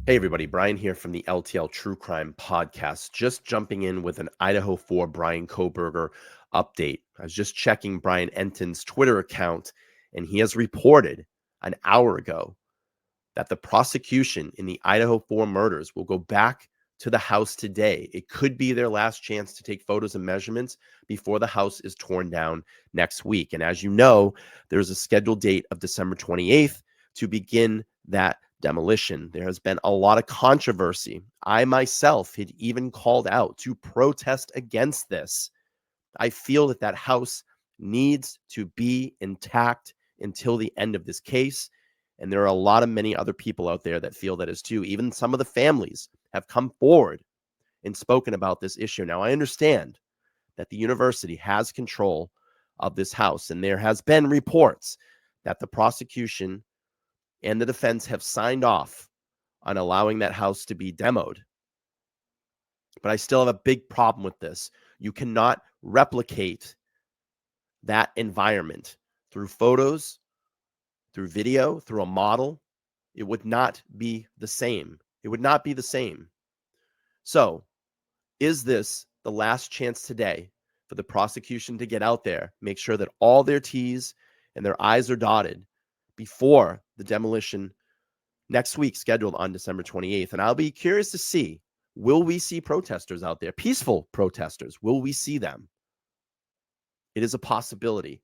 Hey, everybody. Brian here from the LTL True Crime Podcast. Just jumping in with an Idaho 4 Brian Koberger update. I was just checking Brian Enton's Twitter account, and he has reported an hour ago that the prosecution in the Idaho 4 murders will go back to the house today. It could be their last chance to take photos and measurements before the house is torn down next week. And as you know, there's a scheduled date of December 28th to begin that demolition. There has been a lot of controversy. I myself had even called out to protest against this. I feel that that house needs to be intact until the end of this case. And there are a lot of many other people out there that feel that is too. Even some of the families have come forward and spoken about this issue. Now, I understand that the university has control of this house, and there has been reports that the prosecution and the defense have signed off on allowing that house to be demoed. But I still have a big problem with this. You cannot replicate that environment through photos, through video, through a model. It would not be the same. It would not be the same. So, is this the last chance today for the prosecution to get out there, make sure that all their T's and their I's are dotted before the demolition next week, scheduled on December 28th? And I'll be curious to see, will we see protesters out there, peaceful protesters? Will we see them? It is a possibility.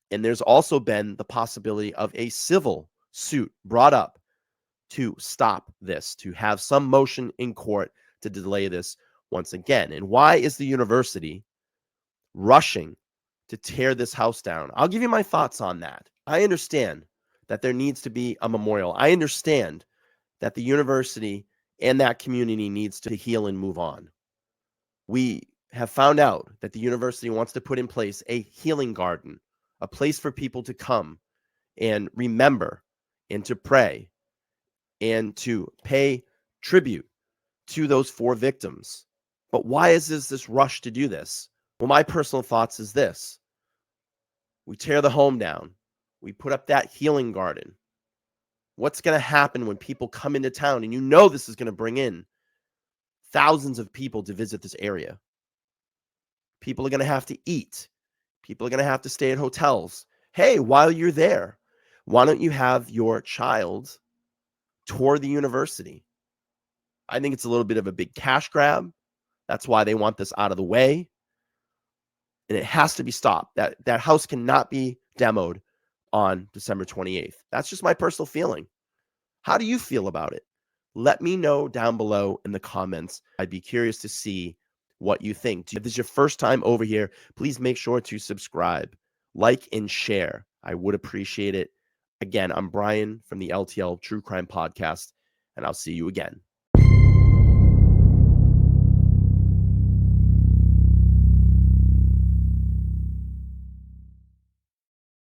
And there's also been the possibility of a civil suit brought up to stop this, to have some motion in court to delay this once again. And why is the university rushing to tear this house down? I'll give you my thoughts on that. I understand that there needs to be a memorial. I understand that the university and that community needs to heal and move on. We have found out that the university wants to put in place a healing garden, a place for people to come and remember and to pray and to pay tribute to those 4 victims. But why is this rush to do this? Well, my personal thoughts is this. We tear the home down. We put up that healing garden. What's going to happen when people come into town? And you know this is going to bring in thousands of people to visit this area. People are going to have to eat. People are going to have to stay at hotels. Hey, while you're there, why don't you have your child tour the university? I think it's a little bit of a big cash grab. That's why they want this out of the way. And it has to be stopped. That house cannot be demoed on December 28th. That's just my personal feeling. How do you feel about it? Let me know down below in the comments. I'd be curious to see what you think. If this is your first time over here, please make sure to subscribe, like, and share. I would appreciate it. Again, I'm Brian from the LTL True Crime Podcast, and I'll see you again.